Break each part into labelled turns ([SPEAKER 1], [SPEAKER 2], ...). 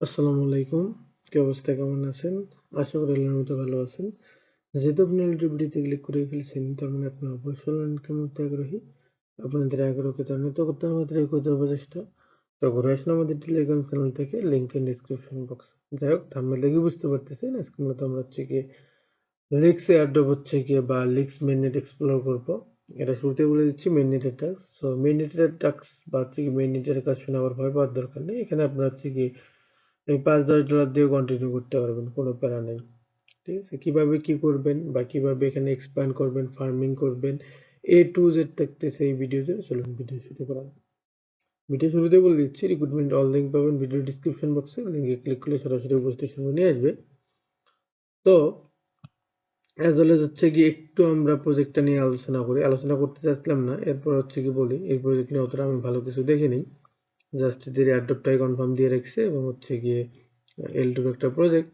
[SPEAKER 1] আসসালামু আলাইকুম। কি অবস্থা, কেমন আছেন? আশা করি আল্লাহর মতো ভালো আছেন। যেহেতু আপনি অলরেডি ভিডিওতে ক্লিক করে ফেলছেন, তার মানে আপনি অবশ্যই লার্ন করতে আগ্রহী। আপনাদের আগ্রহকে ত্বরান্বিত করতে আমাদের এই ক্ষুদ্র প্রচেষ্টা। তো ঘুরে আসুন আমাদের টেলিগ্রাম চ্যানেল থেকে, লিংক ইন ডিসক্রিপশন বক্স। যাই হোক, থাম্বনেল দেখে বুঝতে পারতেছেন আজকে মূলত আমরা হচ্ছে গিয়ে লিক্স এয়ারড্রপ হচ্ছে গিয়ে বা লিক্স মেইননেট এক্সপ্লোর করবো। এটা শুরুতে বলে দিচ্ছি মেইননেটের টাস্ক। সো মেইননেটের টাস্ক বা হচ্ছে কি মেইননেটের কাজ শুনে আবার ভয় পাওয়ার দরকার নেই। এখানে আপনার হচ্ছে কি এই $5-10 দিয়েও কন্টিনিউ করতে পারবেন, কোনো প্যারা নাই। ঠিক আছে? কিভাবে কি করবেন বা কিভাবে এখানে এক্সপ্যান্ড করবেন, ফার্মিং করবেন, A to Z থাকতেছে এই ভিডিওতে। চলুন ভিডিও শুরু করা যাক। ভিডিও শুরুতে বলে দিচ্ছি রিক্রুটমেন্ট অল লিঙ্ক পাবেন ভিডিও ডিসক্রিপশন বক্সে, লিঙ্কে ক্লিক করলে সরাসরি উপস্থিত সামনে নিয়ে আসবে। তো অ্যাজ ওয়েল এজ হচ্ছে গিয়ে একটু আমরা প্রজেক্টটা নিয়ে আলোচনা করতে চাচ্ছিলাম না, এরপর হচ্ছে কি বলি এই প্রজেক্ট নিয়ে অতটা আমি ভালো কিছু দেখিনি। জাস্ট এদের এয়ারড্রপটাই কনফার্ম দিয়ে রেখেছে এবং হচ্ছে গিয়ে L2 একটা প্রজেক্ট।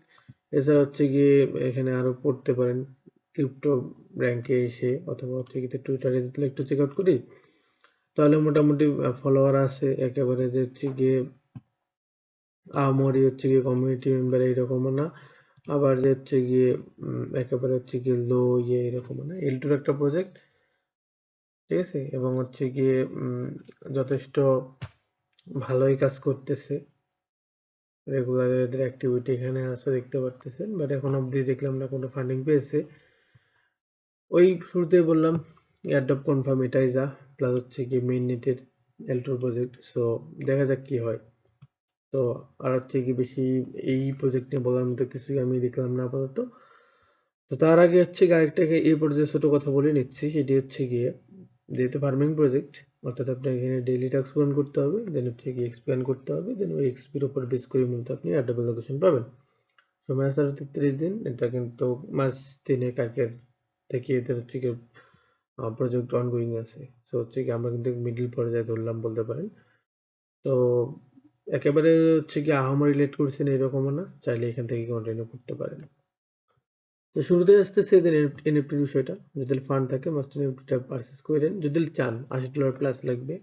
[SPEAKER 1] এছাড়া হচ্ছে গিয়ে এখানে আরো পড়তে পারেন ক্রিপ্টো র্যাঙ্কে এসে, অথবা হচ্ছে গিয়ে টুইটারে যদি একটু চেক আউট করি, তাহলে মোটামুটি ফলোয়ার আছে একেবারে যে হচ্ছে গিয়ে আহামরি হচ্ছে গিয়ে কমিউনিটি মেম্বার এইরকমও না, আবার যে হচ্ছে গিয়ে একেবারে হচ্ছে গিয়ে লো এরকমও না। L2 একটা প্রজেক্ট, ঠিক আছে, এবং হচ্ছে গিয়ে যথেষ্ট ভালোই কাজ করতেছে। রেগুলার এদের অ্যাক্টিভিটি এখানে আছে দেখতে পারতেছেন, বাট এখন অবধি দেখলাম না কোনো ফান্ডিং পেয়েছে। ওই শুরুতেই বললাম এয়ারড্রপ কনফার্ম, এটাই যা, প্লাস হচ্ছে কি মেইন নেটের L2 প্রজেক্ট। সো দেখা যাক কি হয়। তো আর হচ্ছে কি বেশি এই প্রজেক্ট নিয়ে বলার মতো কিছুই আমি দেখলাম না আপাতত। তো তার আগে হচ্ছে কি আরেকটা এই পর্যায়ে ছোট কথা বলে নিচ্ছি, সেটি হচ্ছে গিয়ে যেহেতু ফার্মিং প্রজেক্ট, অর্থাৎ আপনাকে এখানে ডেইলি টাস্ক পূরণ করতে হবে, দেন হচ্ছে গিয়ে এক্সপ্যান্ড করতে হবে, দেন ওই এক্সপির উপর বেস করে মূলত আপনি এয়ারড্রপ লোকেশন পাবেন। সময় আছে আরো 33 দিন। এটা কিন্তু মাস 3 আগের থেকে এদের হচ্ছে গিয়ে প্রজেক্ট অনগোয়িং আছে। সো হচ্ছে কি আমরা কিন্তু মিডল পর্যায়ে ধরলাম বলতে পারেন। তো একেবারে হচ্ছে কি আহামরি লেট করছেন এরকমও না, চাইলে এখান থেকে কন্টিনিউ করতে পারেন। তো শুরুতে আসতেছে এদের এনএফটির বিষয়টা। যদি ফান্ড থাকে মাস্ট এনএফটিটা পারচেজ করেন, যদি চান $80 প্লাস লাগবে।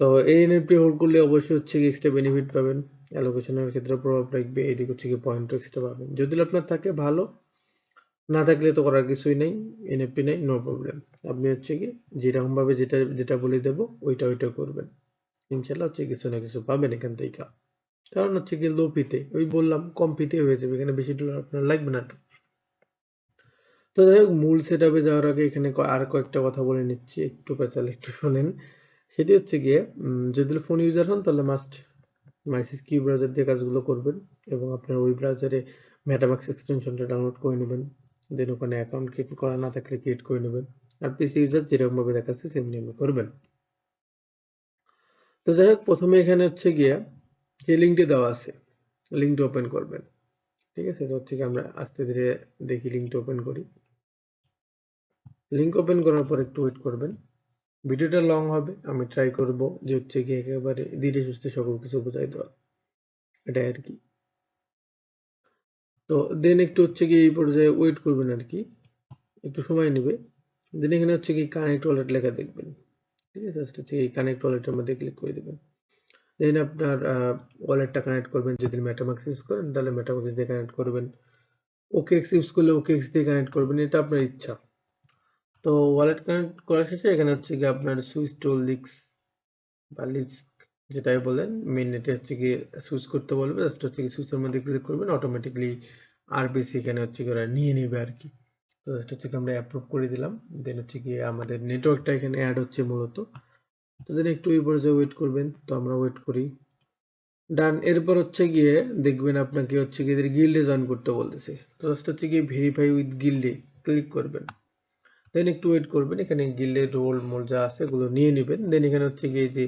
[SPEAKER 1] তো এই এনএফটি হোল্ড করলে অবশ্যই হচ্ছে কি এক্সট্রা বেনিফিট পাবেন, অ্যালোকেশনের ক্ষেত্রে প্রভাব রাখবে, এদিক হচ্ছে কি পয়েন্টও এক্সট্রা পাবেন। যদি আপনার থাকে ভালো, না থাকলে তো করার কিছুই নেই। এনএফটি নেই, নো প্রবলেম। আপনি হচ্ছে কি যেরকম ভাবে যেটা যেটা বলে দেবো ওইটা করবেন, ইনশাল্লাহ হচ্ছে কিছু না কিছু পাবেন এখান থেকে। কারণ হচ্ছে কি লো পিতে, ওই বললাম কম পিতে হয়ে যাবে, এখানে বেশি ডলার আপনার লাগবে না। তো যাই হোক, মূল সেট আপে যাওয়ার আগে এখানে আর কয়েকটা কথা বলে নিচ্ছি, একটু পেঁচাল একটু শোনেন। সেটি হচ্ছে গিয়ে যদি ফোন ইউজার হন তাহলে মাস্ট মাইসিস কিউ ব্রাউজার দিয়ে কাজগুলো করবেন, এবং আপনার ওই ব্রাউজারে মেটামাক্স এক্সটেনশনটা ডাউনলোড করে নেবেন। দেন ওখানে অ্যাকাউন্ট ক্রিয়েট করা না থাকলে ক্রিয়েট করে নেবেন। আর পিসি ইউজার যেরকম ভাবে দেখাচ্ছে সেমনি করবেন। তো যাই হোক, প্রথমে এখানে হচ্ছে গিয়ে যে লিঙ্কটি দেওয়া আছে, লিঙ্কটি ওপেন করবেন। ঠিক আছে, তো হচ্ছে কি আমরা আস্তে ধীরে দেখি লিঙ্কটি ওপেন করি। লিঙ্ক ওপেন করার পর একটু ওয়েট করবেন। ভিডিওটা লং হবে, আমি ট্রাই করব যে হচ্ছে কি একেবারে ধীরে সুস্থে সকল কিছু বোঝাই দেওয়া, এটাই আর কি। তো দেন একটু হচ্ছে কি এই পর্যায়ে ওয়েট করবেন আর কি, একটু সময় নেবে। দেন এখানে হচ্ছে কি কানেক্ট ওয়ালেট লেখা দেখবেন। ঠিক আছে, জাস্ট হচ্ছে এই কানেক্ট ওয়ালেটের মধ্যে ক্লিক করে দিবেন। দেন আপনার ওয়ালেটটা কানেক্ট করবেন। যদি মেটামাক্স ইউজ করেন তাহলে মেটামাক্স দিয়ে কানেক্ট করবেন, ওকেএক্স ইউজ করলে ওকেএক্স দিয়ে কানেক্ট করবেন, এটা আপনার ইচ্ছা। তো ওয়ালেট কানেক্ট করা শেষে এখানে হচ্ছে কি আপনার সুইচ টু লিক্স বা লিস্ক যেটাই বলেন, মেইন নেটে হচ্ছে গিয়ে সুইচ করতে বলবে, জাস্ট হচ্ছে কি সুইচের মধ্যে ক্লিক করবেন, অটোমেটিকলি আরবিসি এখানে হচ্ছে কি ওরা নিয়ে নেবে আর কি। তো জাস্ট হচ্ছে কি আমরা অ্যাপ্রুভ করে দিলাম। দেন হচ্ছে গিয়ে আমাদের নেটওয়ার্কটা এখানে অ্যাড হচ্ছে মূলত। তো দেন একটু এই পর্যায়ে ওয়েট করবেন, তো আমরা ওয়েট করি। ডান। এরপর হচ্ছে গিয়ে দেখবেন আপনাকে হচ্ছে গিয়ে গিল্ডে জয়েন করতে বলতেছে। তো জাস্ট হচ্ছে গিয়ে ভেরিফাই উইথ গিল্ডে ক্লিক করবেন। দেন একটু ওয়েট করবেন, এখানে গিল্ডের রোল মোল যা আছে এগুলো নিয়ে নেবেন। দেন এখানে হচ্ছে গিয়ে যে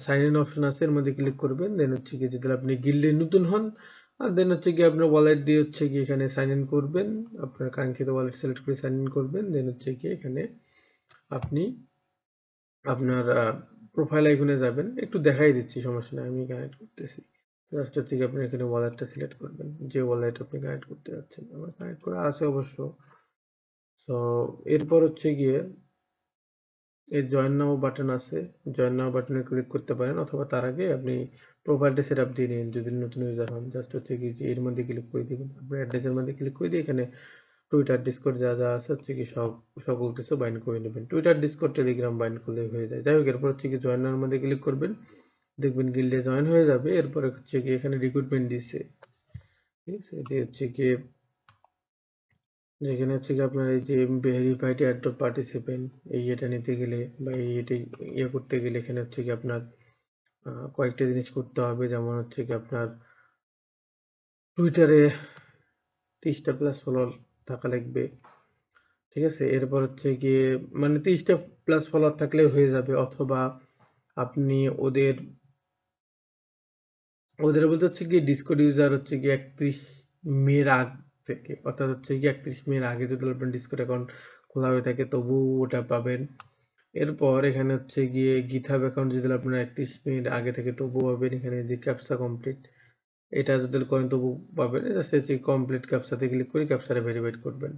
[SPEAKER 1] সাইন ইন অপশন আছে এর মধ্যে ক্লিক করবেন। দেন হচ্ছে গিয়ে যদি আপনি গিল্ডে নতুন হন, আর দেন হচ্ছে গিয়ে আপনার ওয়ালেট দিয়ে হচ্ছে গিয়ে এখানে সাইন ইন করবেন, আপনার কাঙ্ক্ষিত ওয়ালেট সিলেক্ট করে সাইন ইন করবেন। দেন হচ্ছে গিয়ে এখানে আপনি আপনার প্রোফাইল আইকনে যাবেন, একটু দেখাই দিচ্ছি, সমস্যা নেই, আমি কানেক্ট করতেছি। জাস্ট হচ্ছে গিয়ে আপনি এখানে ওয়ালেটটা সিলেক্ট করবেন, যে ওয়ালেট আপনি কানেক্ট করতে যাচ্ছেন। আমার কানেক্ট করা আছে অবশ্য। সো এরপর হচ্ছে গিয়ে এই জয়েন নাও বাটন আছে, জয়েন নাও বাটনে ক্লিক করতে পারেন, অথবা তার আগে আপনি প্রোফাইলটা সেট আপ দিয়ে নিন যদি নতুন ইউজার হন। জাস্ট হচ্ছে কি যে এর মধ্যে ক্লিক করে দিবেন, আপনার অ্যাড্রেসের মধ্যে ক্লিক করে দিয়ে এখানে টুইটার, ডিসকর্ড যা যা আছে হচ্ছে কি সকল কিছু বাইন্ড করে নেবেন। টুইটার, ডিসকর্ড, টেলিগ্রাম বাইন্ড করলে হয়ে যায়। যাই হোক, এরপর হচ্ছে কি জয়েন নাওর মধ্যে ক্লিক করবেন, দেখবেন গিল্ডে জয়েন হয়ে যাবে। এরপরে হচ্ছে কি এখানে রিক্রুটমেন্ট দিছে, ঠিক আছে, এটি হচ্ছে কি যেখানে হচ্ছে কি আপনার এই যে ভেরিফাইড অ্যাড পার্টিসিপেন্ট, এই এটা নিতে গেলে বা এই এটা ইয়ে করতে গেলে এখানে হচ্ছে কি আপনার কয়েকটা জিনিস করতে হবে। যেমন হচ্ছে কি আপনার টুইটারে 30টা প্লাস ফলোয়ার থাকা লাগবে, ঠিক আছে। এরপর হচ্ছে গিয়ে মানে 30টা প্লাস ফলোয়ার থাকলে হয়ে যাবে, অথবা আপনি ওদের ওদের বলতে হচ্ছে কি ডিসকর্ড ইউজার হচ্ছে কি 31 মের আগ থেকে, অর্থাৎ হচ্ছে কি 31 মের আগে যদি আপনার ডিসকর্ড অ্যাকাউন্ট খোলা হয়ে থাকে তবু ওটা পাবেন। এরপর এখানে হচ্ছে গিয়ে গিটহাব অ্যাকাউন্ট যদি আপনার 31 মিনিট আগে থেকে তবু পাবেন। এখানে যে ক্যাপচা কমপ্লিট, এটা যদি করেন তবু পাবেন। জাস্ট হচ্ছে কমপ্লিট ক্যাপচাতে ক্লিক করে ক্যাপচাটা ভেরিফাইড করবেন,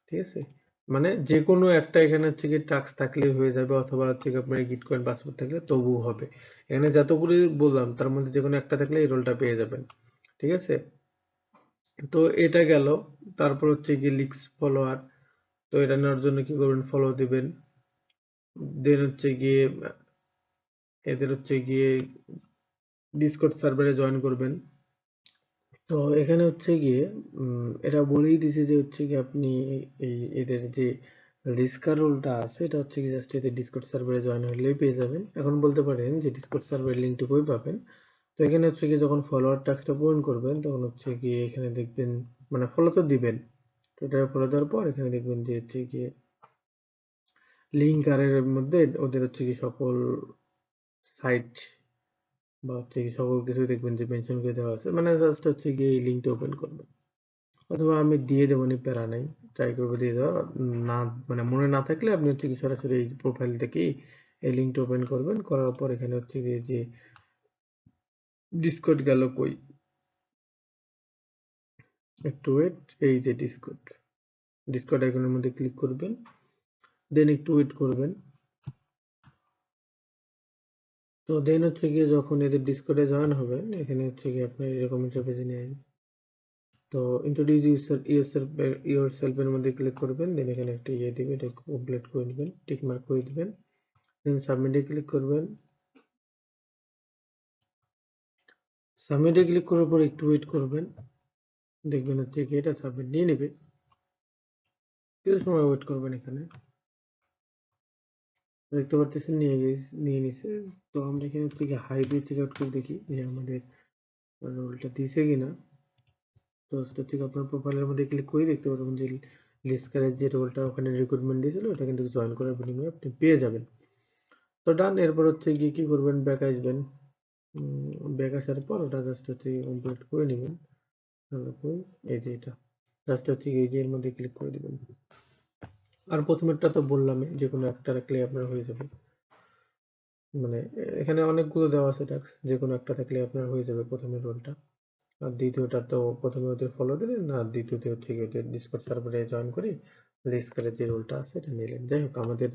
[SPEAKER 1] ঠিক আছে। মানে যে কোনো একটা এখানে হচ্ছে কি টাস্ক থাকলে হয়ে যাবে, অথবা হচ্ছে কি আপনার গিট কয়েন পাসওয়ার্ড থাকলে তবুও হবে। এখানে যতগুলো বললাম তার মধ্যে যে কোনো একটা থাকলে এই রোলটা পেয়ে যাবেন, ঠিক আছে। তো এটা গেল। তারপর হচ্ছে কি লিক্স ফলোয়ার, তো এটা নেওয়ার জন্য কি করবেন, ফলো দিবেন। দেন হচ্ছে গিয়ে এদের হচ্ছে গিয়ে ডিসকর্ড সার্ভারে জয়েন করবেন। তো এখানে হচ্ছে গিয়ে এরা বলেই দিছে যে হচ্ছে কি আপনি এই এদের যে লিস্কার রোলটা আছে এটা হচ্ছে কি জাস্ট এদের ডিসকর্ড সার্ভারে জয়েন হলেই পেয়ে যাবেন। এখন বলতে পারেন যে ডিসকর্ড সার্ভারের লিঙ্কটা কই পাবেন। তো এখানে হচ্ছে কি যখন ফলোয়ার টাস্কটা পূরণ করবেন তখন হচ্ছে গিয়ে এখানে দেখবেন, মানে ফলো তো দিবেন, তো এটা ফলো দেওয়ার পর এখানে দেখবেন যে হচ্ছে গিয়ে লিঙ্ক আরের মধ্যে ওদের হচ্ছে কি সকল সাইট বা হচ্ছে কি সকল কিছু দেখবেন যে মেনশন করে দেওয়া আছে। মানে জাস্ট হচ্ছে গিয়ে এই লিঙ্কটা ওপেন করবেন, অথবা আমি দিয়ে দেবো নি, প্যারা নাই, ট্রাই করবো দিয়ে দেওয়া। না মানে মনে না থাকলে আপনি হচ্ছে কি সরাসরি এই প্রোফাইল থেকেই এই লিঙ্কটা ওপেন করবেন। করার পর এখানে হচ্ছে গিয়ে যে ডিসকর্ড গেল কই, একটু ওয়েট, এই যে ডিসকর্ড আইকনের মধ্যে ক্লিক করবেন, দেন একটু ওয়েট করবেন। তো দেন হচ্ছে গিয়ে যখন এদের ডিসকর্ডে জয়েন হবেন এখানে হচ্ছে গিয়ে আপনার এরকম ইন্টারফেসে নিয়ে আসবে। তো ইন্ট্রোডিউস ইউরসেলফ এর মধ্যে ক্লিক করবেন, দেন এখানে একটা ইয়ে দিবে, এটা কমপ্লিট করে দিবেন, টিক মার্ক করে দিবেন, দেন সাবমিটে ক্লিক করবেন। সাবমিটে ক্লিক করার পর একটু ওয়েট করবেন, দেখবেন হচ্ছে কি এটা সাবমিট নিয়ে নেবে। কিছু সময় ওয়েট করবেন। এখানে দেখতে পাচ্ছেন নিয়ে নিছে। তো আমরা এখানে হচ্ছে কি হাই দিয়ে চেক আউট করে দেখি যে আমাদের রোলটা দিছে কিনা। তো হচ্ছে কি আপনার প্রোফাইলের মধ্যে ক্লিক করে দেখতে পাবেন যে লিস্কারের যে রোলটা ওখানে রিক্রুটমেন্ট দিয়েছিল ওটা কিন্তু জয়েন করার বিনিময়ে আপনি পেয়ে যাবেন। তো ডান। এরপর হচ্ছে গিয়ে কি করবেন, ব্যাক আসবেন। ব্যাক আসার পর ওটা জাস্ট হচ্ছে কমপ্লিট করে নেবেন। এই যে এটা জাস্ট হচ্ছে এই যে এর মধ্যে ক্লিক করে দিবেন। আর প্রথমেরটা তো বললামই, যে কোনো একটা রাখলে আপনার হয়ে যাবে। মানে এখানে অনেকগুলো দেওয়া আছে টাস্ক, যে কোনো একটা থাকলে আপনার হয়ে যাবে প্রথমের রোলটা। আর দ্বিতীয়টা তো প্রথমে ওদের ফলো দিলেন, আর দ্বিতীয়তে হচ্ছে গিয়ে ওদের ডিসকর্ড সার্ভারে জয়েন করে ডিসকর্ডের যে রোলটা আছে এটা নিলেন। যাই হোক, আমাদের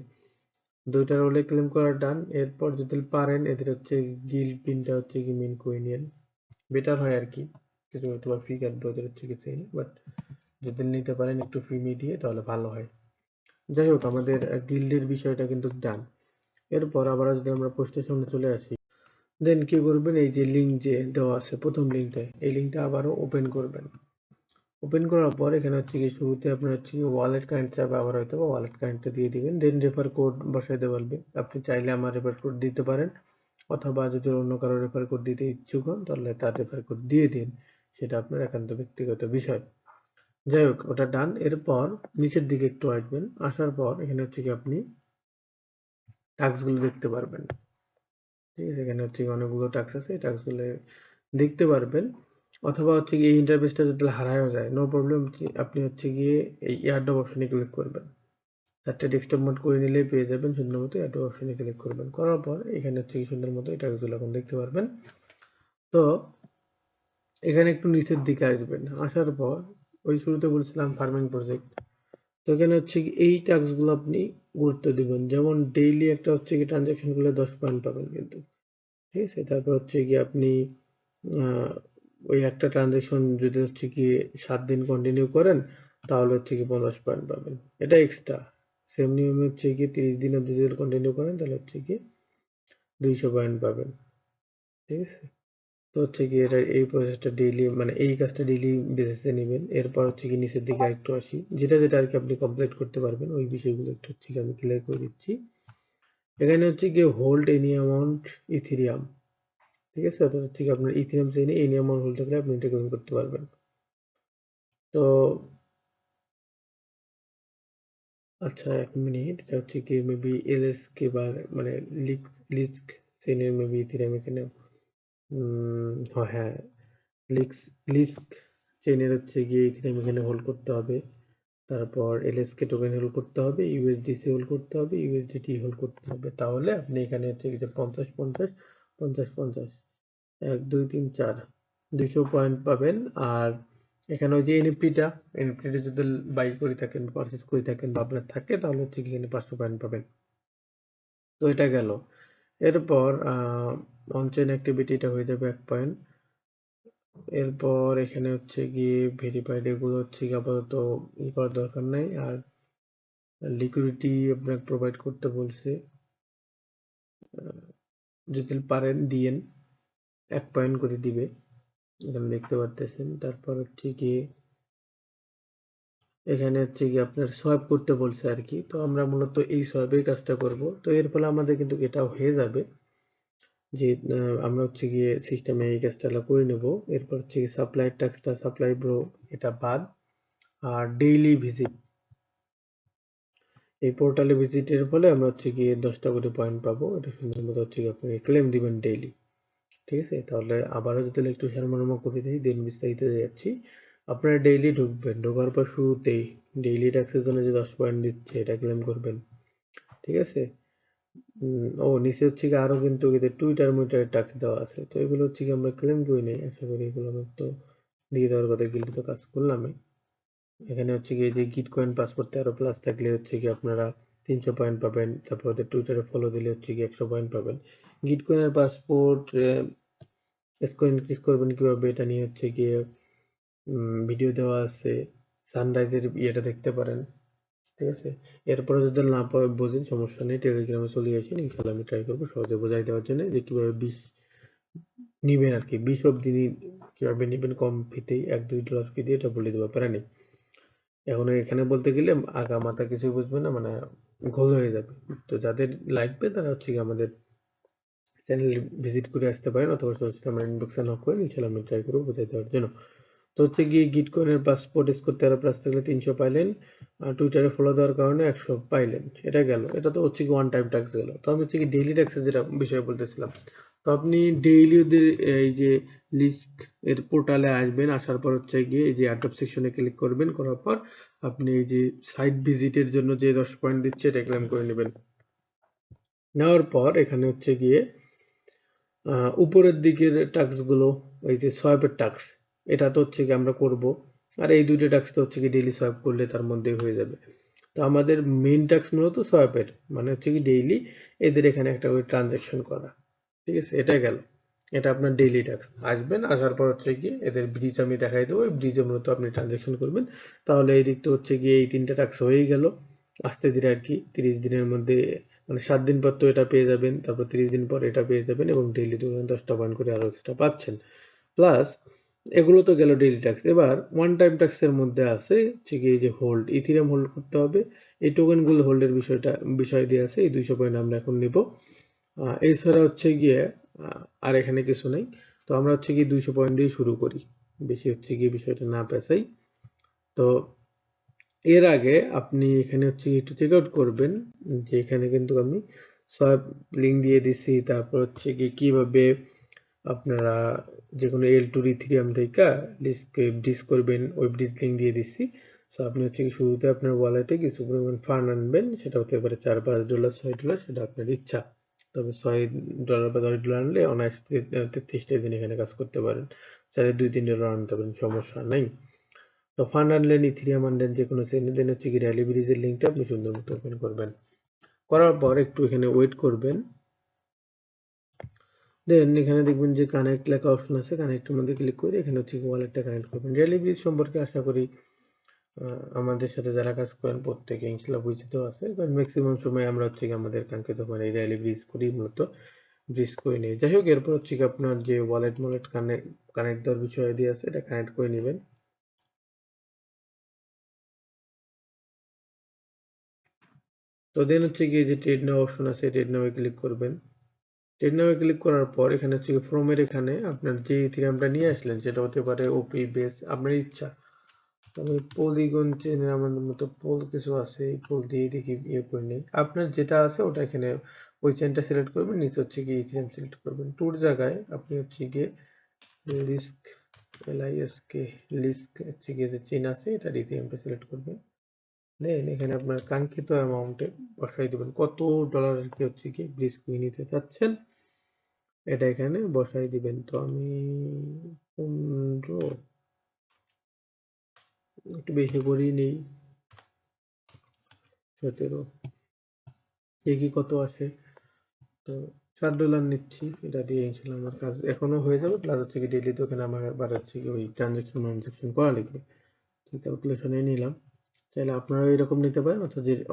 [SPEAKER 1] দুইটা রোলে ক্লেম করা ডান। এরপর যদি পারেন এদের হচ্ছে গিল্ড পিনটা হচ্ছে কি মেন করে নিন, বেটার হয় আর কি। কিছু হয়তো বা ফি কাটবে ওদের হচ্ছে কি চাই, বাট যদি নিতে পারেন একটু ফি মিটিয়ে তাহলে ভালো হয়। যাই হোক, আমাদের গিল্ডের বিষয়টা কিন্তু ডান। এরপর আবার যদি আমরা পোস্টের সামনে চলে আসি, দেন কি করবেন, এই যে লিঙ্ক যে দেওয়া আছে প্রথম লিঙ্কটা, এই লিঙ্কটা আবারও ওপেন করবেন। ওপেন করার পর এখানে হচ্ছে কি শুরুতে আপনার হচ্ছে কি ওয়ালেট কারেন্ট চা ব্যবহার হয়তো বা ওয়ালেট কারেন্টটা দিয়ে দিবেন, দেন রেফার কোড বসাইতে বলবে। আপনি চাইলে আমার রেফার কোড দিতে পারেন, অথবা যদি অন্য কারো রেফার কোড দিতে ইচ্ছুক হন তাহলে তার রেফার কোড দিয়ে দিন, সেটা আপনার একান্ত ব্যক্তিগত বিষয়। যাই হোক, ওটা ডান। এরপর নিচের দিকে একটু আসবেন, আসার পর এখানে হচ্ছে কি আপনি টাস্ক গুলো দেখতে পারবেন, ঠিক আছে। এখানে হচ্ছে অনেকগুলো টাস্ক আছে, এই টাস্ক গুলো দেখতে পারবেন। অথবা হচ্ছে গিয়ে এই ইন্টারফেসটা যদি হারায়ও যায়, নো প্রবলেম, আপনি হচ্ছে গিয়ে এই এয়ারড্রপ অপশনে ক্লিক করবেন। চারটে ডেস্কটপ মোড করে নিলেই পেয়ে যাবেন। সুন্দর মতো এয়ারড্রপ অপশনে ক্লিক করবেন, করার পর এখানে হচ্ছে কি সুন্দর মতো এই টাস্কগুলো এখন দেখতে পারবেন। তো এখানে একটু নিচের দিকে আসবেন, আসার পর ওই শুরুতে বলছিলাম ফার্মিং প্রজেক্ট, তো এখানে হচ্ছে কি এই টাস্কগুলো আপনি গুরুত্ব দিবেন, যেমন ডেইলি একটা হচ্ছে কি ট্রানজাকশন করলে 10 পয়েন্ট পাবেন কিন্তু, ঠিক আছে। তারপর হচ্ছে কি আপনি ওই একটা ট্রানজাকশন যদি হচ্ছে কি 7 দিন কন্টিনিউ করেন তাহলে হচ্ছে কি 50 পয়েন্ট পাবেন, এটা এক্সট্রা। সেম নিয়মে হচ্ছে কি 30 দিন অব্দি যদি কন্টিনিউ করেন তাহলে হচ্ছে কি 200 পয়েন্ট পাবেন, ঠিক আছে। তো হচ্ছে কি এটা এই প্রসেসটা ডেইলি মানে এই কাজটা ডেইলি বেসিসে নেবেন। এরপর হচ্ছে কি নিচের দিকে আরেকটু আসি, যেটা যেটা আর কি আপনি কমপ্লিট করতে পারবেন ওই বিষয়গুলো একটু হচ্ছে কি আমি ক্লিয়ার করে দিচ্ছি। এখানে হচ্ছে কি হোল্ড এনি অ্যামাউন্ট ইথেরিয়াম, ঠিক আছে। অর্থাৎ হচ্ছে কি আপনার ইথেরিয়াম চেইনে এনি অ্যামাউন্ট হোল্ড থাকলে আপনি এটা গ্রহণ করতে পারবেন। তো আচ্ছা, 1 মিনিট, এটা হচ্ছে কি মেবি এলএসকে বা মানে লিস্ক চেইনের মেবি ইথেরিয়াম এখানে হ্যাঁ, লিস্ক চেইনের হচ্ছে গিয়ে ইথেরিয়াম এখানে হোল্ড করতে হবে। তারপর এলএসকে টোকেন হোল্ড করতে হবে, ইউএসডিসি হোল্ড করতে হবে, ইউএসডিটি হোল্ড করতে হবে। তাহলে আপনি এখানে হচ্ছে কি যে 50 50 50 50 1 2 3 4 200 পয়েন্ট পাবেন। আর এখানে ওই যে এনএফটিটা যদি বাই করে থাকেন, পারচেজ করে থাকেন বা আপনার থাকে তাহলে হচ্ছে কি এখানে 500 পয়েন্ট পাবেন। তো এটা গেল। এরপর অন চেইন অ্যাক্টিভিটি এটা হয়ে যাবে 1 পয়েন্ট। এরপর এখানে হচ্ছে গিয়ে ভেরিফাইড, এগুলো হচ্ছে কি আপাতত করার দরকার নাই। আর লিকুইডিটি আপনাকে প্রোভাইড করতে বলছে, যদি পারেন দিয়েন, 1 পয়েন্ট করে দিবে, এখানে দেখতে পারতেছেন। তারপর হচ্ছে গিয়ে এখানে হচ্ছে গিয়ে আপনার সোয়াইপ করতে বলছে আর কি। তো আমরা মূলত এই সোয়াইপের কাজটা করব। তো এর ফলে আমাদের কিন্তু এটা হয়ে যাবে যে আমরা হচ্ছে গিয়ে সিস্টেমে এই কাজটা করে নেব। এরপর হচ্ছে গিয়ে সাপ্লাই ট্যাক্সটা সাপ্লাই ব্রো এটা বাদ। আর ডেইলি ভিজিট, এই পোর্টালে ভিজিটের ফলে আমরা হচ্ছে গিয়ে 10টা করে পয়েন্ট পাবো। এটা সুন্দর মতো হচ্ছে গিয়ে আপনি ক্লেম দিবেন ডেইলি, ঠিক আছে। তাহলে আবারও যদি একটু সারমর্ম করে দিই, দেন বিস্তারিত যাচ্ছি। আপনারা ডেইলি ঢুকবেন, ঢোকার পর শুরুতেই ডেইলি ট্যাক্সের জন্য যে 10 পয়েন্ট দিচ্ছে এটা ক্লেম করবেন, ঠিক আছে। ও নিচে হচ্ছে কি আরো কিন্তু এদের টুইটার মুইটার ট্যাক্স দেওয়া আছে, তো এগুলো হচ্ছে কি আমরা ক্লেম করে নেই। আশা করি এগুলো আমার তো দিয়ে দেওয়ার কথা, গিল্ডে তো কাজ করলামই। এখানে হচ্ছে কি যে গিট কয়েন পাসপোর্ট 13 প্লাস থাকলে হচ্ছে কি আপনারা 300 পয়েন্ট পাবেন। তারপর ওদের টুইটারে ফলো দিলে হচ্ছে কি 100 পয়েন্ট পাবেন। গিট কয়েনের পাসপোর্ট স্কোর ইনক্রিজ করবেন কিভাবে এটা নিয়ে হচ্ছে গিয়ে ভিডিও দেওয়া আছে, সানরাইজের ইয়েটা দেখতে পারেন, ঠিক আছে। এরপরে যদি না বোঝেন সমস্যা নেই, টেলিগ্রামে চলে আসেন, ইনশাল্লাহ আমি ট্রাই করবো সহজে বোঝাই দেওয়ার জন্য যে কিভাবে 20 নিবেন আর কি, 20 অব্দি কিভাবে নিবেন কম ফিতেই, $1-2 ফি দিয়ে এটা বলে দেবো, প্যারা নেই। এখন এখানে বলতে গেলে আগা মাথা কিছুই বুঝবে না, মানে ঘোল হয়ে যাবে। তো যাদের লাগবে তারা হচ্ছে কি আমাদের চ্যানেল ভিজিট করে আসতে পারেন, অথবা সরাসরি আমার ইনবক্সে নক করেন, ইনশাল্লাহ আমি ট্রাই করবো বোঝাই দেওয়ার জন্য। তো হচ্ছে গিয়ে গিটকয়েনের পাসপোর্ট স্কোর 13 প্লাস থাকলে 300 পাইলেন, আর টুইটারে ফলো দেওয়ার কারণে 100 পাইলেন, এটা গেল। এটা তো হচ্ছে কি ওয়ান টাইম ট্যাক্স গেল। তো আমি হচ্ছে কি ডেইলি ট্যাক্সের যেটা বিষয়ে বলতেছিলাম, তো আপনি ডেইলি ওদের এই যে লিস্ট এর পোর্টালে আসবেন, আসার পর হচ্ছে গিয়ে এই যে অ্যাডপ সেকশনে ক্লিক করবেন, করার পর আপনি এই যে সাইট ভিজিটের জন্য যে 10 পয়েন্ট দিচ্ছে এটা ক্লেম করে নেবেন। নেওয়ার পর এখানে হচ্ছে গিয়ে উপরের দিকের টাস্কগুলো, এই যে সোয়াইপের টাস্ক, এটা তো হচ্ছে কি আমরা করব। আর এই দুইটা টাস্ক তো হচ্ছে কি ডেইলি সোয়াইপ করলে তার মধ্যে হয়ে যাবে। তো আমাদের মেইন টাস্ক মূলত সোয়াইপের, মানে হচ্ছে কি ডেইলি এদের এখানে একটা করে ট্রানজাকশন করা, ঠিক আছে। এটা গেল, এটা আপনার ডেইলি টাস্ক। আসবেন, আসার পর হচ্ছে কি এদের ব্রিজ আমি দেখাই দেবো, এই ব্রিজে মূলত আপনি ট্রানজাকশন করবেন। তাহলে এই দিক তো হচ্ছে গিয়ে এই 3টা টাস্ক হয়েই গেল আস্তে ধীরে আর কি। 30 দিনের মধ্যে মানে 7 দিন পর তো এটা পেয়ে যাবেন, তারপর 30 দিন পর এটা পেয়ে যাবেন, এবং ডেইলি তো 10টা পয়েন্ট করে আরো এক্সট্রা পাচ্ছেন। প্লাস এগুলো তো গেল ডেইলি ট্যাক্স। এবার ওয়ান টাইম ট্যাক্সের মধ্যে আছে হচ্ছে কি এই যে হোল্ড, ইথিরিয়াম হোল্ড করতে হবে। এই টোকেনগুলো হোল্ডের বিষয় দিয়ে আছে। এই 200 পয়েন্ট আমরা এখন নিব। এছাড়া হচ্ছে গিয়ে আর এখানে কিছু নাই। তো আমরা হচ্ছে গিয়ে 200 পয়েন্ট দিয়ে শুরু করি, বেশি হচ্ছে গিয়ে বিষয়টা না পেঁচাই। তো এর আগে আপনি এখানে হচ্ছে একটু চেক আউট করবেন যে এখানে কিন্তু আমি সব লিঙ্ক দিয়ে দিছি। তারপর হচ্ছে গিয়ে কিভাবে আপনারা যেকোনো L2 ইথিরিয়াম থেকে ব্রিজ করবেন, ওই ব্রিজ লিঙ্ক দিয়ে দিচ্ছি। সো আপনি হচ্ছে কি শুরুতে আপনার ওয়ালেটে কিছু পরিমাণ ফান্ড আনবেন, সেটা হতে পারে $4-5 $6, সেটা আপনার ইচ্ছা। তবে $6 বা $10 আনলে অনায়াসে 33টা দিন এখানে কাজ করতে পারেন। চাইলে $2-3 আনতে পারেন, সমস্যা নাই। তো তো ফান্ড আনলেন, ইথিরিয়াম আনলেন, যে কোনো চেইনে, দেন হচ্ছে কি র্যালি ব্রিজের লিঙ্কটা আপনি সুন্দর মতো ওপেন করবেন। করার পর একটু এখানে ওয়েট করবেন। দেন এখানে দেখবেন যে কানেক্ট লেখা অপশন আছে, কানেক্টের মধ্যে ক্লিক করে এখানে হচ্ছে ওয়ালেটটা কানেক্ট করবেন। র্যালি ব্রিজ সম্পর্কে আশা করি আমাদের সাথে যারা কাজ করেন প্রত্যেকে ইনশাল্লাহ বুঝতে আছে, কারণ ম্যাক্সিমাম সময় আমরা হচ্ছে আমাদের কাঙ্ক্ষিত মানে এই র্যালি ব্রিজ করি, মূলত ব্রিজ করে নিই। যাই হোক, এরপর হচ্ছে আপনার যে ওয়ালেট কানেক্ট দেওয়ার বিষয় দিয়ে আছে, এটা কানেক্ট করে নেবেন। তো দেন হচ্ছে গিয়ে যে ট্রেড নাও অপশন আছে, ট্রেড নাও ক্লিক করবেন। ট্রেড নাও ক্লিক করার পর এখানে হচ্ছে ফ্রমের এখানে আপনার যে ইথিরিয়ামটা নিয়ে আসলেন সেটা হতে পারে ওপি, বেস, আপনার ইচ্ছা। তবে পলিগন চেনের আমাদের মতো পোল কিছু আছে, এই পোল দিয়ে দেখি ইয়ে করে নিই। আপনার যেটা আছে ওটা এখানে ওই চেনটা সিলেক্ট করবেন, নিচে হচ্ছে গিয়ে ইথিরিয়াম সিলেক্ট করবেন। টুর জায়গায় আপনি হচ্ছে গিয়ে লিস্ক, LISK, লিস্ক হচ্ছে গিয়ে যে চেন আছে এটা ইথিরিয়ামটা সিলেক্ট করবেন। দেন এখানে আপনার কাঙ্ক্ষিত অ্যামাউন্টে বসাই দেবেন, কত ডলার আর কি হচ্ছে কি ব্রিজ করে নিতে চাচ্ছেন এটা এখানে বসাই দিবেন। তো আমি 15, একটু বেশি করেই নেই, 17, দেখি কত আসে। তো $7 নিচ্ছি, এটা দিয়ে ইনশাল্লাহ আমার কাজ এখনো হয়ে যাবে। প্লাস হচ্ছে কি ডেইলি তো ওখানে আমার আবার হচ্ছে কি ওই ট্রানজেকশন করা লাগবে, ঠিক ক্যালকুলেশনে নিলাম। চাইলে আপনারা এরকম নিতে পারেন,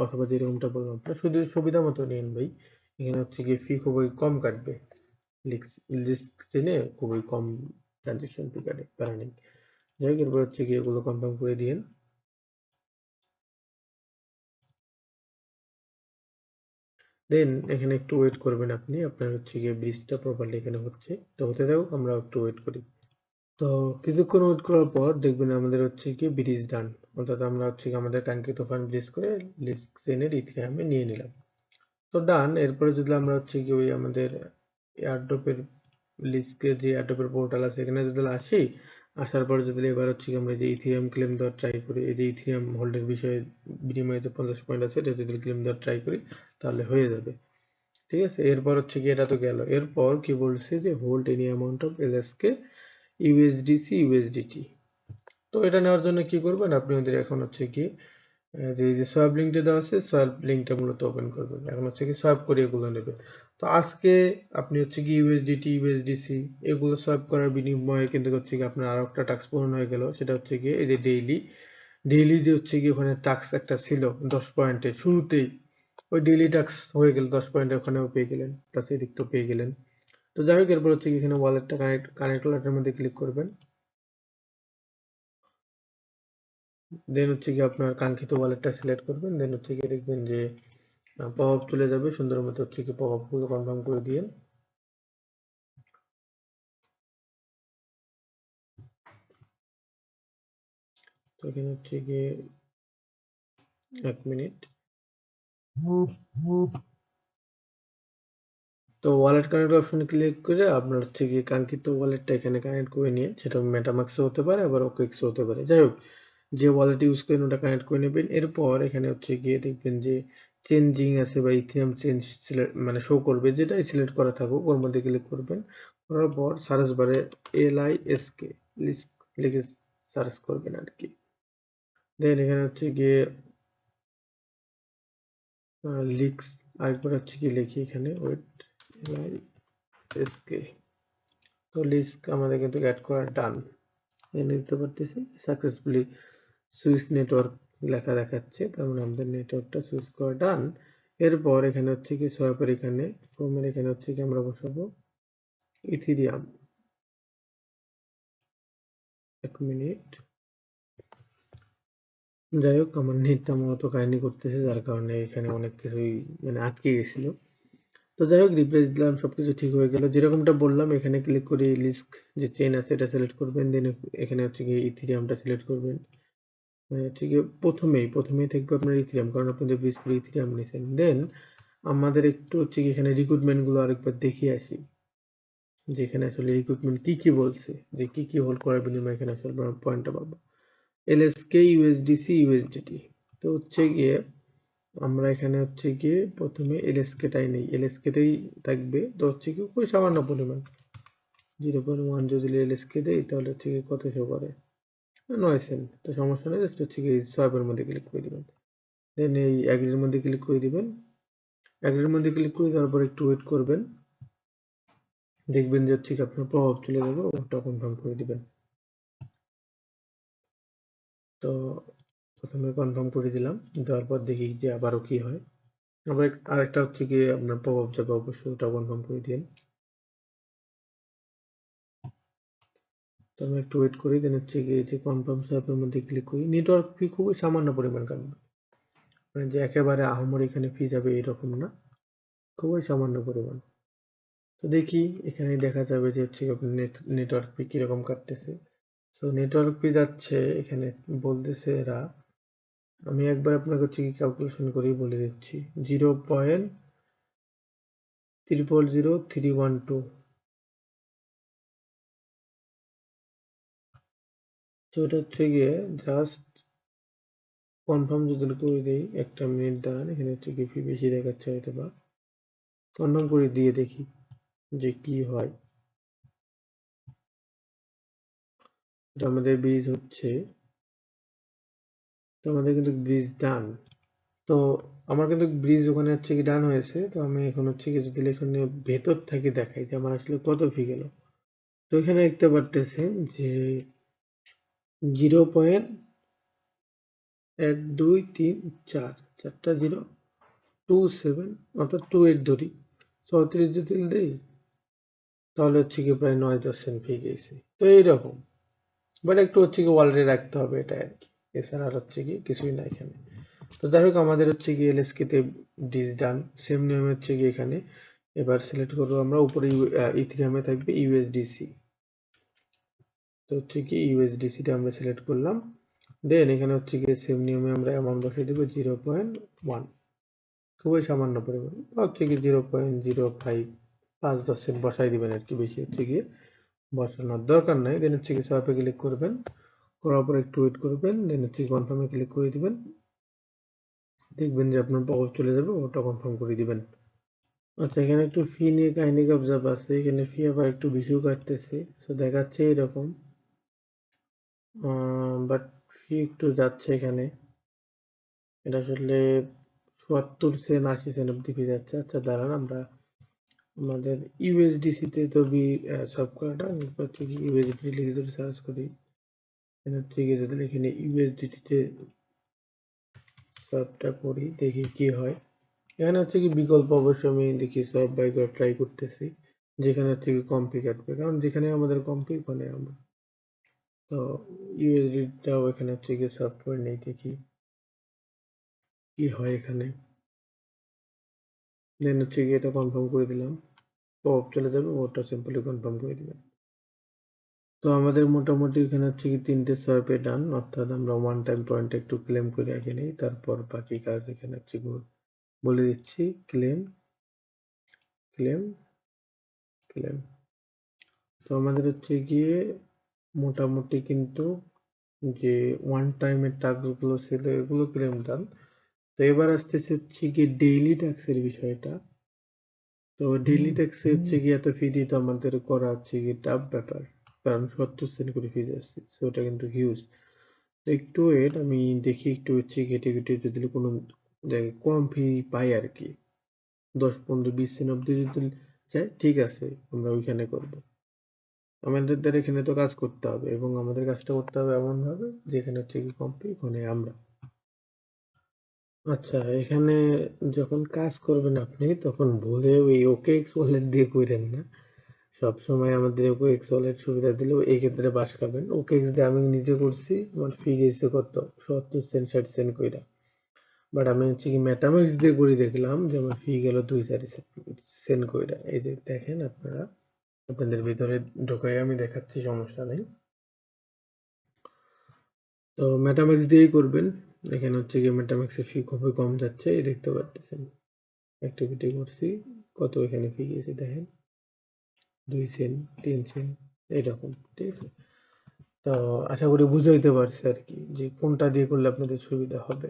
[SPEAKER 1] অথবা যেরকমটা বললাম আপনার শুধু সুবিধা মতো নিন ভাই। এখানে হচ্ছে গিয়ে ফি খুবই কম কাটবে, লিস্ক চেনে খুবই কম ট্রানজেকশন ফি কাটে, প্যারা নেই। যাই হোক, এরপর হচ্ছে গিয়ে এগুলো কনফার্ম করে দিন। দেন এখানে একটু ওয়েট করবেন আপনি, আপনার হচ্ছে গিয়ে ব্রিজটা প্রপারলি এখানে হচ্ছে, তো হতে থাকুক, আমরা একটু ওয়েট করি। তো কিছুক্ষণ ওয়েট করার পর দেখবেন আমাদের হচ্ছে কি ব্রিজ ডান, অর্থাৎ আমরা হচ্ছে কি আমাদের কাঙ্ক্ষিত ফান্ড ব্রিজ করে লিস্ক চেনের ইথিরিয়ামে নিয়ে নিলাম। তো ডান। এরপরে যদি আমরা হচ্ছে কি ওই আমাদের এয়ারড্রপের লিস্কে যে এয়ারড্রপের পোর্টাল আছে এখানে যদি আসি, আসার পর যদি এবার হচ্ছে কি আমরা যে ইথিরিয়াম ক্লেম দেওয়ার ট্রাই করি, এই যে ইথিরিয়াম হোল্ডের বিষয়ে বিনিময়ে যে 50 পয়েন্ট আছে এটা যদি ক্লেম দেওয়ার ট্রাই করি তাহলে হয়ে যাবে। ঠিক আছে, এরপর হচ্ছে কি এটা তো গেল। এরপর কি বলছে যে hold any amount of LSK USDC USDT। তো এটা নেওয়ার জন্য কি করবেন আপনি, ওদের এখন হচ্ছে কি যে সোয়াপ লিঙ্কটা দেওয়া আছে, সোয়াপ লিঙ্কটা মূলত ওপেন করবেন। এখন হচ্ছে কি সোয়াপ করে এগুলো নেবেন। তো আজকে আপনি হচ্ছে কি USDT USDC এগুলো সোয়াপ করার বিনিময়ে কিন্তু হচ্ছে কি আপনার আরো একটা টাস্ক পূরণ হয়ে গেল। সেটা হচ্ছে কি এই যে ডেইলি যে হচ্ছে কি ওখানে টাস্ক একটা ছিল 10 পয়েন্টে শুরুতেই, ওই ডেইলি টাস্ক হয়ে গেল 10 পয়েন্টে, ওখানেও পেয়ে গেলেন, প্লাস এদিক তো পেয়ে গেলেন। তো যাই হোক, এরপর হচ্ছে কি এখানে ওয়ালেটটা কানেক্ট ওয়ালেটের মধ্যে ক্লিক করবেন। দেন হচ্ছে কি আপনার কাঙ্ক্ষিত ওয়ালেটটা সিলেক্ট করবেন। দেন হচ্ছে কি দেখবেন যে পপ আপ চলে যাবে, সুন্দর মতো হচ্ছে কি পপ আপ গুলো কনফার্ম করে দিয়ে। তো এখানে হচ্ছে গিয়ে 1 মিনিট। তো ওয়ালেট কানেক্ট অপশনে ক্লিক করে আপনার হচ্ছে গিয়ে কাঙ্ক্ষিত ওয়ালেটটা এখানে কানেক্ট করে নিয়ে, সেটা মেটামাক্সও হতে পারে আবার ওকেক্সও হতে পারে। যাই হোক, যে ওয়ালেট ইউজ করেন ওটা কানেক্ট করে নেবেন। এরপর এখানে হচ্ছে গিয়ে দেখবেন যে চেঞ্জিং আছে বা ইথিরিয়াম চেঞ্জ সিলেক্ট মানে শো করবে, যেটাই সিলেক্ট করা থাকুক ওর মধ্যে ক্লিক করবেন। করার পর সার্চ বারে LISK লিস্ক লিখে সার্চ করবেন আর কি। দেন এখানে হচ্ছে গিয়ে লিক্স, আরেকবার হচ্ছে কি লিখি এখানে ওয়েট, LISK। তো লিস্ক আমাদের কিন্তু অ্যাড করা ডান, এনে দিতে পারতেছি সাকসেসফুলি সুইচ নেটওয়ার্ক লেখা দেখাচ্ছে, তার মানে আমাদের নেটওয়ার্কটা সুইচ করা ডান। এরপর এখানে হচ্ছে কি সোয়াপের এখানে ফর্মের এখানে হচ্ছে কি আমরা বসাবো ইথিরিয়াম। 1 মিনিট। যাই হোক, আমার নেটটা মূলত কাহিনী করতেছে, যার কারণে এখানে অনেক কিছুই মানে আটকে গেছিল। তো যাই হোক, রিপ্লেস দিলাম, সবকিছু ঠিক হয়ে গেল যেরকমটা বললাম। এখানে ক্লিক করে লিস্ক যে চেইন আছে এটা সিলেক্ট করবেন। দেন এখানে হচ্ছে কি ইথিরিয়ামটা সিলেক্ট করবেন। ঠিক প্রথমেই থাকবে আপনার ইথিরিয়াম, কারণ আপনাদের বেস করে ইথিরিয়াম নিয়েছেন। দেন আমাদের একটু হচ্ছে কি এখানে রিক্রুটমেন্ট গুলো আরেকবার দেখিয়ে আসি, যেখানে আসলে রিক্রুটমেন্ট কি কি বলছে, যে কি কি হোল্ড করার বিনিময়ে এখানে আসলে পয়েন্টটা পাবো। LSK USDC USDT। তো হচ্ছে গিয়ে আমরা এখানে হচ্ছে গিয়ে প্রথমে LSK টাই নেই, LSK তেই থাকবে। তো হচ্ছে কি ওই সামান্য পরিমাণ 0.1 যদি LSK দেই তাহলে হচ্ছে কি কত শো করে 9 সেন্ট, তো সমস্যা নেই, জাস্ট হচ্ছে কি সোয়াইপের মধ্যে ক্লিক করে দিবেন, দেন এই এগ্রির মধ্যে ক্লিক করে দিবেন। এগ্রির মধ্যে ক্লিক করে দেওয়ার পর একটু ওয়েট করবেন, দেখবেন যে হচ্ছে কি আপনার প্রভাব চলে যাবে, ওটা কনফার্ম করে দিবেন। তো প্রথমে কনফার্ম করে দিলাম, দেওয়ার পর দেখি যে আবারও কি হয়। আবার আরেকটা হচ্ছে গিয়ে আপনার প্রভাব যাবে, অবশ্যই ওটা কনফার্ম করে দিন। তো আমি একটু ওয়েট করি, দেন হচ্ছে গিয়ে যে কনফার্ম সোয়াইপের মধ্যে ক্লিক করি। নেটওয়ার্ক ফি খুবই সামান্য পরিমাণ কাটবে, মানে যে একেবারে আহামরি এখানে ফি যাবে এরকম না, খুবই সামান্য পরিমাণ। তো দেখি এখানে দেখা যাবে যে হচ্ছে আপনার নেটওয়ার্ক ফি কিরকম কাটতেছে। তো নেটওয়ার্ক ফি যাচ্ছে এখানে, বলতেছে এরা, আমি একবার আপনাকে হচ্ছে কি ক্যালকুলেশন করেই বলে দিচ্ছি, 0.000312। তো এটা হচ্ছে গিয়ে জাস্ট কনফার্ম যদি করে দিই, 1 মিনিট দাঁড়ান, এখানে হচ্ছে কি ফি বেশি দেখাচ্ছে হয়তো, বা কনফার্ম করে দিয়ে দেখি যে কি হয়। তো আমাদের ব্রিজ হচ্ছে, তো আমাদের কিন্তু ব্রিজ ডান। তো আমার কিন্তু ব্রিজ ওখানে হচ্ছে কি ডান হয়েছে। তো আমি এখন হচ্ছে কি যদি এখানে ভেতর থেকে দেখাই যে আমার আসলে কত ফি গেল, তো এখানে দেখতে পারতেছেন যে 0.1234, চারটা 027, অর্থাৎ 28 ধরি, 34 যদি দেই তাহলে হচ্ছে কি প্রায় 9-10 সেন্ট ফি গেছে। তো এইরকম, বাট একটু হচ্ছে কি ওয়ালেটে রাখতে হবে, এটা আর কি, এছাড়া আর হচ্ছে কি কিছুই না এখানে। তো যাই হোক, আমাদের হচ্ছে কি এলএসকে তে ডিস ডান, সেম নিয়ম হচ্ছে কি এখানে এবার সিলেক্ট করবো আমরা, উপরে ইথিরিয়ামে থাকবে ইউএসডিসি। তো হচ্ছে কি ইউএসডিসি টা আমরা সিলেক্ট করলাম, দেন এখানে হচ্ছে কি সেম নিয়মে আমরা অ্যামাউন্ট বসিয়ে দেবো 0.1, খুবই সামান্য পরিমাণ, বা হচ্ছে কি 0.05, 5-10 সেন্ট বসাই দিবেন আর কি, বেশি হচ্ছে গিয়ে বসানোর দরকার নাই। দেন হচ্ছে কি সোয়াইপে ক্লিক করবেন, করার পর একটু ওয়েট করবেন, দেন হচ্ছে কনফার্মে ক্লিক করে দিবেন, দেখবেন যে আপনার পকেট চলে যাবে, ওটা কনফার্ম করে দিবেন। আচ্ছা, এখানে একটু ফি নিয়ে কাহিনী গবজাব আছে, এখানে ফি আবার একটু বেশিও কাটতেছে, তো দেখাচ্ছে এরকম, বাট ফি একটু যাচ্ছে এখানে, এটা আসলে ৭৪ সেন্ট ৮০ সেন্ট অব্দি ফি যাচ্ছে। আচ্ছা দাঁড়ান, আমরা আমাদের ইউএসডিসি তে তো সব করাটা হচ্ছে কি ইউএসডিটি লিখে যদি সার্চ করি, এখানে হচ্ছে কি যদি এখানে ইউএসডিটি তে সবটা করি, দেখি কি হয়। এখানে হচ্ছে কি বিকল্প অবশ্য আমি দেখি সব বাই করে ট্রাই করতেছি, যেখানে হচ্ছে কি কম ফি কাটবে, কারণ যেখানে আমাদের কম ফি ওখানে আমরা, তো ইউএসডিটাও এখানে হচ্ছে কি সার্ভ করে নেই, দেখি কি হয় এখানে। দেন হচ্ছে কি এটা কনফার্ম করে দিলাম, পপ চলে যাবে, ওটা সিম্পলি কনফার্ম করে দিবেন। তো আমাদের মোটামুটি এখানে হচ্ছে কি 3টে সোয়াইপে ডান, অর্থাৎ আমরা ওয়ান টাইম পয়েন্ট একটু ক্লেম করে আগে নেই, তারপর বাকি কাজ এখানে হচ্ছে বলে দিচ্ছি, ক্লেম ক্লেম ক্লেম। তো আমাদের হচ্ছে গিয়ে মোটামুটি কিন্তু যে ওয়ান টাইমের টাস্কগুলো ছিল এগুলো ক্লেম ডান। তো এবার আসতেছে হচ্ছে গিয়ে ডেইলি ট্যাক্সের বিষয়টা। তো ডেইলি ট্যাক্সে হচ্ছে গিয়ে এত ফি দিতে আমাদের করা হচ্ছে গিয়ে টাফ ব্যাপার, কারণ ৭০ সেন্ট করে ফি যাচ্ছে, তো ওটা কিন্তু হিউজ। তো একটু ওয়েট, আমি দেখি একটু হচ্ছে ঘেটে ঘেটে যদি কোনো জায়গায় কম ফি পাই আর কি, 10, 15, 20 সেন্ট অব্দি যদি যায়, ঠিক আছে, আমরা ওইখানে করবো। আমাদের দ্বারা এখানে তো কাজ করতে হবে, এবং আমাদের কাজটা করতে হবে এমন ভাবে যেখানে হচ্ছে কি কম ফি ওখানে আমরা। আচ্ছা, এখানে যখন কাজ করবেন আপনি, তখন ভুলেও এই OKX ওয়ালেট দিয়ে কইরেন না। সবসময় আমাদের OKX ওয়ালেট সুবিধা দিলেও এই ক্ষেত্রে বাঁশ খাবেন। OKX দিয়ে আমি নিজে করছি, আমার ফি গেছে কত ৭০ সেন্ট ৬০ সেন্ট কইরা। বাট আমি হচ্ছে কি মেটামাক্স দিয়ে করে দেখলাম যে আমার ফি গেল ২-৪ সেন্ট কইরা। এই যে দেখেন আপনারা, আপনাদের ভিতরে ঢোকাই আমি দেখাচ্ছি, সমস্যা নেই। তো মেটামাক্স দিয়েই করবেন। এখানে হচ্ছে গিয়ে মেটামাক্সের ফি খুবই কম যাচ্ছে, এই দেখতে পারতেছেন। অ্যাক্টিভিটি করছি, কত এখানে ফি গেছে দেখেন, 2 সেন্ট 3 সেন্ট এরকম, ঠিক আছে। তো আশা করি বুঝাইতে পারছি আর কি, যে কোনটা দিয়ে করলে আপনাদের সুবিধা হবে।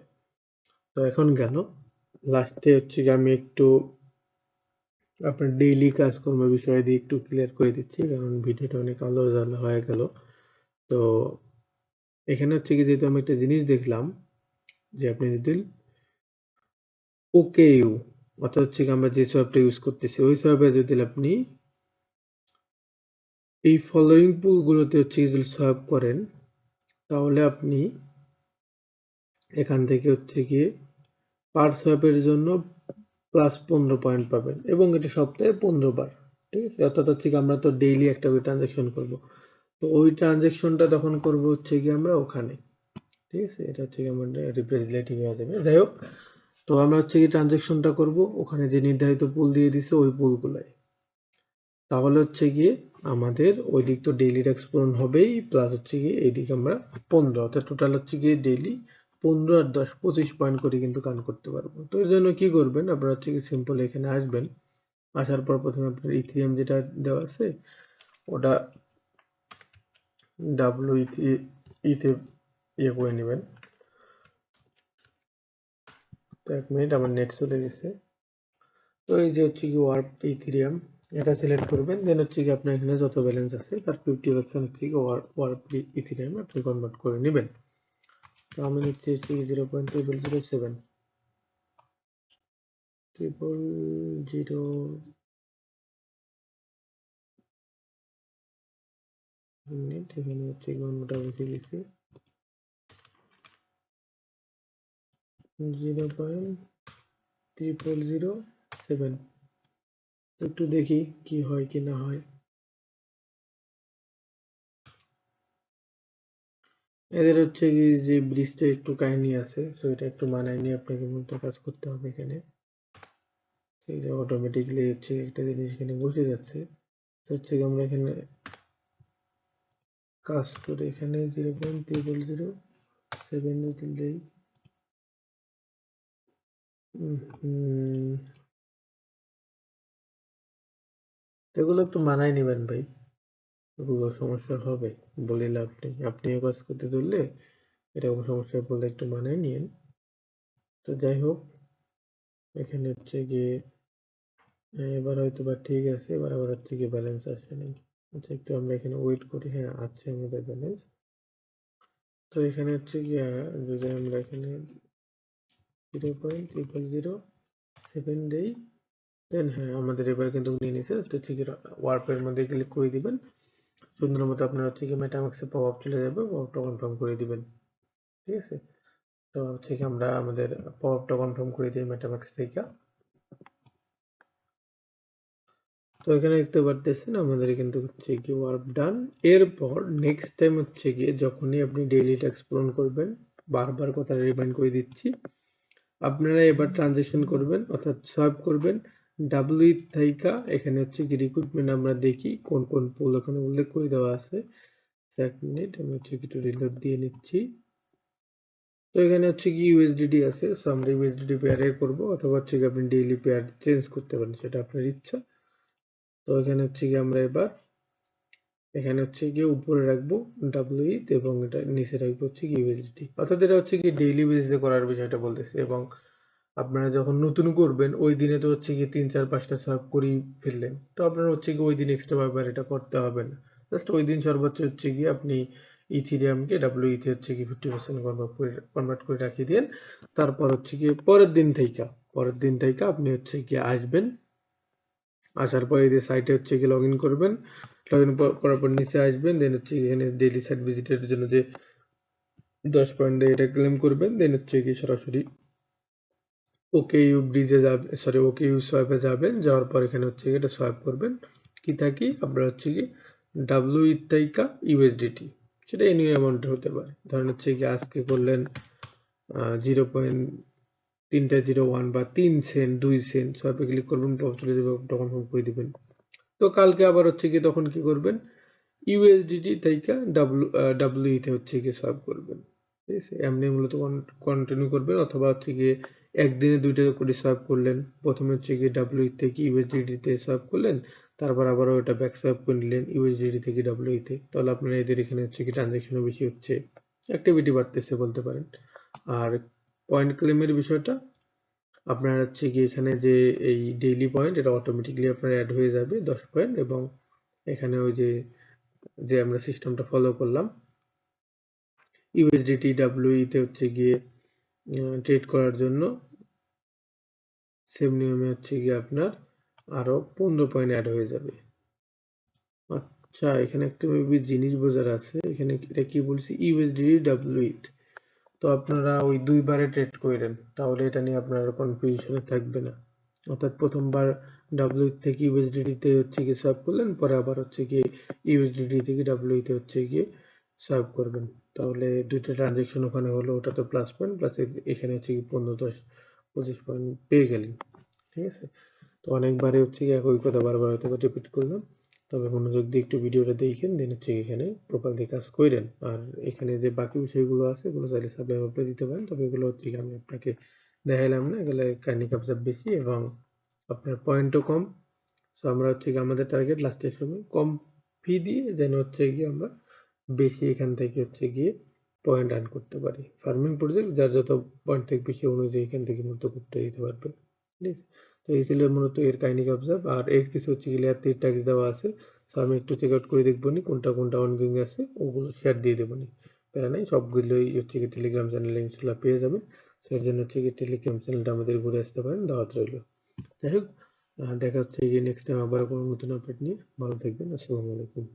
[SPEAKER 1] তো এখন গেল লাস্টে হচ্ছে গিয়ে আমি একটু আপনার ডেইলি কাজকর্মের বিষয় দিয়ে একটু ক্লিয়ার করে দিচ্ছি, কারণ ভিডিওটা অনেক আলো জ্বালা হয়ে গেল। তো এখানে হচ্ছে কি যেহেতু আমি একটা জিনিস দেখলাম যে আপনি যদি ওকে ইউ অর্থাৎ হচ্ছে কি আমরা যে সোয়াপটা ইউজ করতেছি ওই সোয়াপে যদি আপনি এই ফলোইং পুলগুলোতে হচ্ছে যদি সোয়াপ করেন তাহলে আপনি এখান থেকে হচ্ছে গিয়ে পার সোয়াপের জন্য প্লাস 15 পয়েন্ট পাবেন এবং এটা সপ্তাহে 15 বার। ঠিক আছে, অর্থাৎ হচ্ছে কি আমরা তো ডেইলি একটা করে ট্রানজাকশন করব, তো ওই ট্রানজাকশনটা তখন করব হচ্ছে কি আমরা ওখানে। ঠিক আছে, এটা হচ্ছে কি আমাদের রিপ্রেজেন্টেটিভ হয়ে যাবে। যাই হোক, তো আমরা হচ্ছে কি ট্রানজাকশনটা করব ওখানে যে নির্ধারিত পুল দিয়ে দিছে ওই পুলগুলাই। তাহলে হচ্ছে গিয়ে আমাদের ওই দিক তো ডেইলি ট্যাক্স পূরণ হবেই, প্লাস হচ্ছে গিয়ে এইদিকে আমরা 15 অর্থাৎ টোটাল হচ্ছে গিয়ে ডেইলি 15 আর 10 25 পয়েন্ট করে কিন্তু কান করতে পারবো। তো এর জন্য কি করবেন, আপনারা হচ্ছে কি সিম্পল এখানে আসবেন, আসার পর প্রথমে আপনার ইথিরিয়াম যেটা দেওয়া আছে ওটা ইতে ইয়ে করে নেবেন। তো 1 মিনিট, আমার নেট চলে গেছে। তো এই যে হচ্ছে কি ওয়ার্প ইথিরিয়াম এটা সিলেক্ট করবেন, দেন হচ্ছে কি আপনার এখানে যত ব্যালেন্স আছে তার 50% হচ্ছে কি ওয়ার্প ইথিরিয়াম আপনি কনভার্ট করে নেবেন। তো আমি নিচ্ছি হচ্ছে কি 0.007 মিনিট, এখানে হচ্ছে কি অন্যটা বসে গেছি 0.0007। একটু দেখি কি হয় কি না হয়। এদের হচ্ছে কি যে ব্রিজটা একটু কাহিনী আছে, সো এটা একটু মানায় নিয়ে আপনাকে মূলত কাজ করতে হবে এখানে। এই যে অটোমেটিকলি হচ্ছে একটা জিনিস এখানে বসে যাচ্ছে, তো হচ্ছে কি আমরা এখানে কাজ করে এখানে 0.0007 যদি দেই, এগুলো একটু মানায় নেবেন ভাই, এগুলো সমস্যা হবে বলে লাভ নেই। আপনিও কাজ করতে ধরলে এরকম সমস্যায় পড়লে একটু মানায় নিয়েন। তো যাই হোক, এখানে হচ্ছে গিয়ে এবার হয়তো বা ঠিক আছে, এবার আবার হচ্ছে গিয়ে ব্যালেন্স আসে নাই। আচ্ছা, একটু আমরা এখানে ওয়েট করি। হ্যাঁ, আছে আমাদের ব্যালেন্স। তো এখানে হচ্ছে গিয়ে যদি আমরা এখানে 0.0007 দেই, দেন হ্যাঁ আমাদের এবার কিন্তু নিয়ে নিছে। হচ্ছে কি ওয়ার্পের মধ্যে ক্লিক করে দিবেন, সুন্দর মতো আপনার হচ্ছে কি মেটামাক্সে পপ আপ চলে যাবে, পপ আপটা কনফার্ম করে দিবেন। ঠিক আছে, তো হচ্ছে কি আমরা আমাদের পপ আপটা কনফার্ম করে দিই মেটামাক্স থেকে। তো এখানে দেখতে পারতেছেন আমাদের কিন্তু হচ্ছে কি ওয়ার্ক ডান। এরপর নেক্সট টাইম হচ্ছে গিয়ে যখনই আপনি ডেইলি ট্যাক্স পূরণ করবেন, বারবার কথা রিমাইন্ড করে দিচ্ছি, আপনারা এবার ট্রানজেকশন করবেন অর্থাৎ সোয়াইপ করবেন ডাব্লিউ থাইকা। এখানে হচ্ছে কি রিক্রুটমেন্ট আমরা দেখি কোন কোন পুল এখানে উল্লেখ করে দেওয়া আছে। 1 মিনিট, আমি হচ্ছে একটু রিলোড দিয়ে নিচ্ছি। তো এখানে হচ্ছে কি ইউএসডিটি আছে, সো আমরা ইউএসডিটি পেয়ারে করব, অথবা হচ্ছে কি আপনি ডেইলি পেয়ার চেঞ্জ করতে পারেন, সেটা আপনার ইচ্ছা। তো এখানে হচ্ছে কি আমরা এবার এখানে হচ্ছে গিয়ে উপরে রাখবো ডাব্লিউ এবং এটা নিচে রাখবো হচ্ছে কি ইউএসডিটি। অর্থাৎ এটা হচ্ছে কি ডেইলি বেসিসে করার বিষয়টা বলতেছে, এবং আপনারা যখন নতুন করবেন ওই দিনে তো হচ্ছে কি 3 4 5টা সার্ভ করেই ফেললেন, তো আপনার হচ্ছে কি ওই দিন এক্সট্রা ভাবে এটা করতে হবে না। জাস্ট ওই দিন সর্বোচ্চ হচ্ছে কি আপনি ইথিরিয়ামকে ডাব্লিউ তে হচ্ছে কি 50% কনভার্ট করে রাখিয়ে দেন। তারপর হচ্ছে কি পরের দিন থেকে আপনি হচ্ছে কি আসবেন, আসার পরে এই যে সাইটে হচ্ছে কি লগ ইন করবেন, লগ ইন করার পর নিচে আসবেন, দেন হচ্ছে এখানে ডেইলি সাইট ভিজিটের জন্য যে 10 পয়েন্ট দেয় এটা ক্লেম করবেন, দেন হচ্ছে কি সরাসরি ওকে ইউ ব্রিজে যাবে, সরি ওকে ইউ সোয়াইপে যাবেন, যাওয়ার পর এখানে হচ্ছে কি এটা সোয়াইপ করবেন, কি থাকি আপনার হচ্ছে কি ডাব্লিউ ইথাইকা ইউএসডিটি, সেটা এনি অ্যামাউন্ট হতে পারে। ধরেন হচ্ছে কি আজকে করলেন 0.301 বা 3 সেন্ট 2 সেন্ট, সোয়াইপে ক্লিক করবেন, পপ চলে যাবে, কনফার্ম করে দিবেন। তো কালকে আবার হচ্ছে কি তখন কি করবেন, ইউএসডিটি থেকে ডাব্লিউ তে হচ্ছে গিয়ে সোয়াপ করবেন। ঠিক আছে, এমনি মূলত কন্টিনিউ করবেন, অথবা হচ্ছে গিয়ে একদিনে 2টা করে সোয়াপ করলেন, প্রথমে হচ্ছে গিয়ে ডাব্লিউ থেকে ইউএসডিটি তে সোয়াপ করলেন, তারপর আবার ওটা ব্যাক সোয়াপ করে নিলেন ইউএসডিটি থেকে ডাব্লিউ তে। তাহলে আপনার এদের এখানে হচ্ছে কি ট্রানজাকশনও বেশি হচ্ছে, অ্যাক্টিভিটি বাড়তেছে বলতে পারেন। আর পয়েন্ট ক্লেমের বিষয়টা আপনার হচ্ছে কি এখানে যে এই ডেইলি পয়েন্ট এটা অটোমেটিকলি আপনার অ্যাড হয়ে যাবে 10 পয়েন্ট, এবং এখানে ওই যে আমরা সিস্টেমটা ফলো করলাম ইউএসডিটি ডাব্লিউই তে হচ্ছে গিয়ে ট্রেড করার জন্য সেম নিয়মে হচ্ছে গিয়ে আপনার আরো 15 পয়েন্ট অ্যাড হয়ে যাবে। আচ্ছা, এখানে একটা মেবি জিনিস বোঝার আছে। এখানে এটা কি বলছি, ইউএসডিটি ডাব্লিউই। তো আপনারা ওই দুইবারে ট্রেড করেন, তাহলে এটা নিয়ে আপনার কনফিউশনে থাকবে না। অর্থাৎ প্রথমবার ডাব্লিউ থেকে ইউএসডিটি তে হচ্ছে গিয়ে সার্ভ করলেন, পরে আবার হচ্ছে গিয়ে ইউএসডিটি থেকে ডাব্লিউ তে হচ্ছে গিয়ে সার্ভ করবেন। তাহলে দুইটা ট্রানজেকশন ওখানে হলো, ওটা তো প্লাস পয়েন্ট, প্লাস এখানে হচ্ছে কি 15, 10, 25 পয়েন্ট পেয়ে গেলেন। ঠিক আছে, তো অনেকবারে হচ্ছে গিয়ে একই কথা বারবার হয়তো রিপিট করলাম। তবে মনোযোগ দিয়ে একটু ভিডিওটা দেখেন, দেন হচ্ছে এখানে প্রপারলি কাজ করেন। আর এখানে যে বাকি বিষয়গুলো আছে এগুলো চাইলে সাবস্ক্রাইব আপনি দিতে পারেন, তবে এগুলো হচ্ছে আমি আপনাকে দেখাইলাম না, এগুলো কাইন্ডলি কাপচার বেশি এবং আপনার পয়েন্টও কম। সো আমরা হচ্ছে কি আমাদের টার্গেট লাস্টের সময় কম ফি দিয়ে যেন হচ্ছে গিয়ে আমরা বেশি এখান থেকে হচ্ছে গিয়ে পয়েন্ট আর্ন করতে পারি। ফার্মিং প্রজেক্ট যার যত পয়েন্ট থেকে বেশি অনুযায়ী এখান থেকে মূলত করতে দিতে পারবে। ঠিক আছে, তো এই ছিল মূলত এর কাইন্ডলি অবজার্ভ। আর এর কিছু হচ্ছে গিয়ে লেয়ার 3 ট্যাক্স দেওয়া আছে। সো আমি একটু চেক আউট করে দেখবো নি কোনটা কোনটা অনগোয়িং আছে, ওগুলো শেয়ার দিয়ে দেবো নি। প্যারা নাই, সবগুলোই হচ্ছে গিয়ে টেলিগ্রাম চ্যানেলে ইনশাল্লাহ পেয়ে যাবেন। সো এর জন্য হচ্ছে গিয়ে টেলিগ্রাম চ্যানেলটা আমাদের ঘুরে আসতে পারেন, দাওয়াত রইলো। যাই হোক, দেখা হচ্ছে গিয়ে নেক্সট টাইম আবার কোনো নতুন আপডেট নিয়ে। ভালো থাকবেন, আসসালামু আলাইকুম।